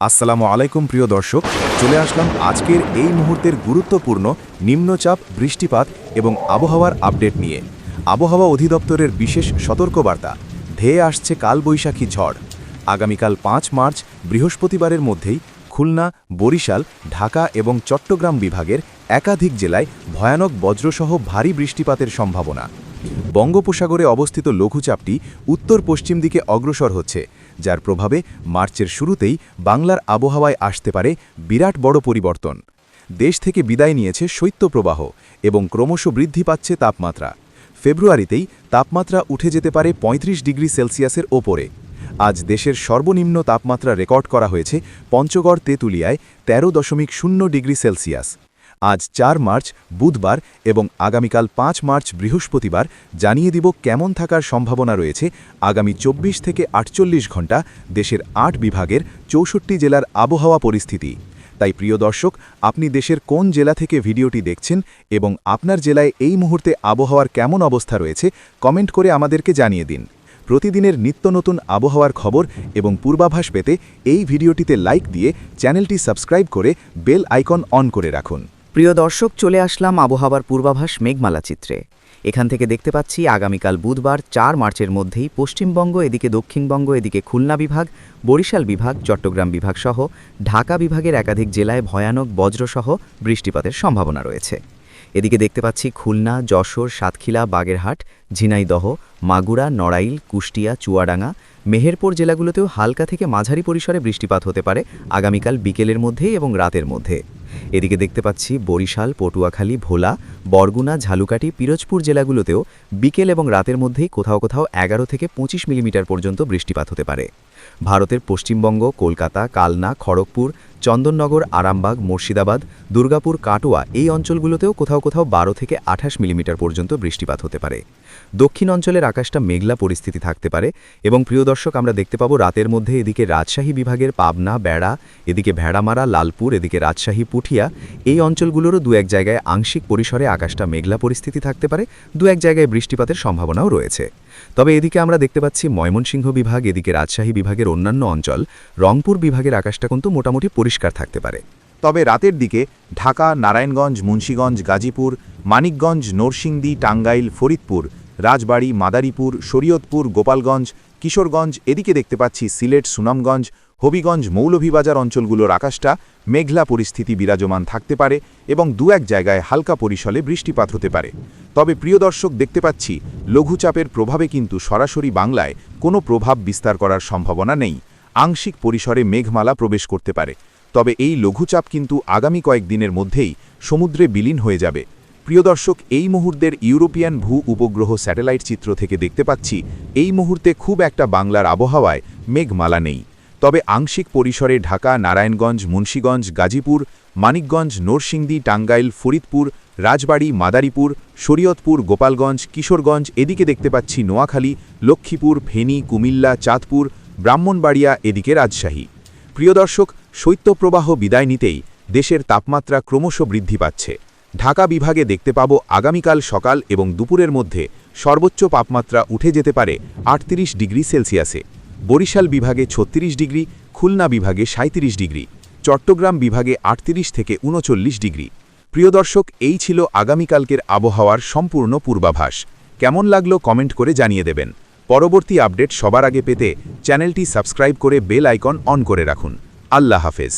আসসালামু আলাইকুম প্রিয় দর্শক, চলে আসলাম আজকের এই মুহূর্তের গুরুত্বপূর্ণ নিম্নচাপ, বৃষ্টিপাত এবং আবহাওয়ার আপডেট নিয়ে। আবহাওয়া অধিদপ্তরের বিশেষ সতর্কবার্তা, ধেয়ে আসছে কালবৈশাখী ঝড়। আগামীকাল 5 মার্চ বৃহস্পতিবারের মধ্যেই খুলনা, বরিশাল, ঢাকা এবং চট্টগ্রাম বিভাগের একাধিক জেলায় ভয়ানক বজ্রসহ ভারী বৃষ্টিপাতের সম্ভাবনা। বঙ্গোপসাগরে অবস্থিত লঘুচাপটি উত্তর পশ্চিম দিকে অগ্রসর হচ্ছে, যার প্রভাবে মার্চের শুরুতেই বাংলার আবহাওয়ায় আসতে পারে বিরাট বড় পরিবর্তন। দেশ থেকে বিদায় নিয়েছে শৈত্যপ্রবাহ এবং ক্রমশ বৃদ্ধি পাচ্ছে তাপমাত্রা। ফেব্রুয়ারিতেই তাপমাত্রা উঠে যেতে পারে ৩৫ ডিগ্রি সেলসিয়াসের ওপরে। আজ দেশের সর্বনিম্ন তাপমাত্রা রেকর্ড করা হয়েছে পঞ্চগড় তেঁতুলিয়ায় ১৩.০ ডিগ্রি সেলসিয়াস। আজ ৪ মার্চ বুধবার এবং আগামীকাল ৫ মার্চ বৃহস্পতিবার জানিয়ে দিব কেমন থাকার সম্ভাবনা রয়েছে আগামী ২৪ থেকে ৪৮ ঘণ্টা দেশের ৮ বিভাগের ৬৪ জেলার আবহাওয়া পরিস্থিতি। তাই প্রিয় দর্শক, আপনি দেশের কোন জেলা থেকে ভিডিওটি দেখছেন এবং আপনার জেলায় এই মুহূর্তে আবহাওয়ার কেমন অবস্থা রয়েছে কমেন্ট করে আমাদেরকে জানিয়ে দিন। প্রতিদিনের নিত্য নতুন আবহাওয়ার খবর এবং পূর্বাভাস পেতে এই ভিডিওটিতে লাইক দিয়ে চ্যানেলটি সাবস্ক্রাইব করে বেল আইকন অন করে রাখুন। প্রিয় দর্শক, চলে আসলাম আবহাওয়ার পূর্বাভাস মেঘমালা চিত্রে। এখান থেকে দেখতে পাচ্ছি আগামীকাল বুধবার ৪ মার্চের মধ্যেই পশ্চিমবঙ্গ, এদিকে দক্ষিণবঙ্গ, এদিকে খুলনা বিভাগ, বরিশাল বিভাগ, চট্টগ্রাম বিভাগ সহ ঢাকা বিভাগের একাধিক জেলায় ভয়ানক বজ্রসহ বৃষ্টিপাতের সম্ভাবনা রয়েছে। এদিকে দেখতে পাচ্ছি খুলনা, যশোর, সাতক্ষীরা, বাগেরহাট, ঝিনাইদহ, মাগুরা, নড়াইল, কুষ্টিয়া, চুয়াডাঙ্গা, মেহেরপুর জেলাগুলোতেও হালকা থেকে মাঝারি পরিসরে বৃষ্টিপাত হতে পারে আগামীকাল বিকেলের মধ্যেই এবং রাতের মধ্যে। এদিকে দেখতে পাচ্ছি বরিশাল, পটুয়াখালী, ভোলা, বরগুনা, ঝালুকাঠি, পিরোজপুর জেলাগুলোতেও বিকেল এবং রাতের মধ্যেই কোথাও কোথাও ১১ থেকে ২৫ মিলিমিটার পর্যন্ত বৃষ্টিপাত হতে পারে। ভারতের পশ্চিমবঙ্গ, কলকাতা, কালনা, খড়গপুর, চন্দননগর, আরামবাগ, মুর্শিদাবাদ, দুর্গাপুর, কাটোয়া এই অঞ্চলগুলোতেও কোথাও কোথাও ১২ থেকে ২৮ মিলিমিটার পর্যন্ত বৃষ্টিপাত হতে পারে। দক্ষিণ অঞ্চলের আকাশটা মেঘলা পরিস্থিতি থাকতে পারে এবং প্রিয় দর্শক, আমরা দেখতে পাবো রাতের মধ্যে এদিকে রাজশাহী বিভাগের পাবনা, বেড়া, এদিকে ভেড়ামারা, লালপুর, এদিকে রাজশাহী, পুঠিয়া এই অঞ্চলগুলোরও দু এক জায়গায় আংশিক পরিসরে আকাশটা মেঘলা পরিস্থিতি থাকতে পারে, দু এক জায়গায় বৃষ্টিপাতের সম্ভাবনাও রয়েছে। তবে এদিকে আমরা দেখতে পাচ্ছি ময়মনসিংহ বিভাগ, এদিকে রাজশাহী বিভাগের অন্যান্য অঞ্চল, রংপুর বিভাগের আকাশটা কিন্তু মোটামুটি পরিষ্কার থাকতে পারে। তবে রাতের দিকে ঢাকা, নারায়ণগঞ্জ, মুন্সিগঞ্জ, গাজীপুর, মানিকগঞ্জ, নরসিংদী, টাঙ্গাইল, ফরিদপুর, রাজবাড়ী, মাদারীপুর, শরীয়তপুর, গোপালগঞ্জ, কিশোরগঞ্জ, এদিকে দেখতে পাচ্ছি সিলেট, সুনামগঞ্জ, হবিগঞ্জ, মৌলভীবাজার অঞ্চলগুলোর আকাশটা মেঘলা পরিস্থিতি বিরাজমান থাকতে পারে এবং দু এক জায়গায় হালকা পরিসরে বৃষ্টিপাত হতে পারে। তবে প্রিয় দর্শক, দেখতে পাচ্ছি লঘুচাপের প্রভাবে কিন্তু সরাসরি বাংলায় কোনো প্রভাব বিস্তার করার সম্ভাবনা নেই। আংশিক পরিসরে মেঘমালা প্রবেশ করতে পারে। তবে এই লঘুচাপ কিন্তু আগামী কয়েকদিনের মধ্যেই সমুদ্রে বিলীন হয়ে যাবে। প্রিয় দর্শক, এই মুহূর্তের ইউরোপিয়ান ভূ উপগ্রহ স্যাটেলাইট চিত্র থেকে দেখতে পাচ্ছি এই মুহূর্তে খুব একটা বাংলার আবহাওয়ায় মেঘমালা নেই। তবে আংশিক পরিসরে ঢাকা, নারায়ণগঞ্জ, মুন্সিগঞ্জ, গাজীপুর, মানিকগঞ্জ, নরসিংদী, টাঙ্গাইল, ফরিদপুর, রাজবাড়ী, মাদারীপুর, শরীয়তপুর, গোপালগঞ্জ, কিশোরগঞ্জ, এদিকে দেখতে পাচ্ছি নোয়াখালী, লক্ষ্মীপুর, ফেনী, কুমিল্লা, চাঁদপুর, ব্রাহ্মণবাড়িয়া, এদিকে রাজশাহী। প্রিয় দর্শক, শৈত্যপ্রবাহ বিদায় নিতেই দেশের তাপমাত্রা ক্রমশ বৃদ্ধি পাচ্ছে। ঢাকা বিভাগে দেখতে পাব আগামীকাল সকাল এবং দুপুরের মধ্যে সর্বোচ্চ তাপমাত্রা উঠে যেতে পারে ৩৮ ডিগ্রি সেলসিয়াসে। বরিশাল বিভাগে ৩৬ ডিগ্রি, খুলনা বিভাগে ৩৭ ডিগ্রি, চট্টগ্রাম বিভাগে ৩৮ থেকে ৩৯ ডিগ্রি। প্রিয় দর্শক, এই ছিল আগামীকালকের আবহাওয়ার সম্পূর্ণ পূর্বাভাস। কেমন লাগলো কমেন্ট করে জানিয়ে দেবেন। পরবর্তী আপডেট সবার আগে পেতে চ্যানেলটি সাবস্ক্রাইব করে বেল আইকন অন করে রাখুন। আল্লাহ হাফেজ।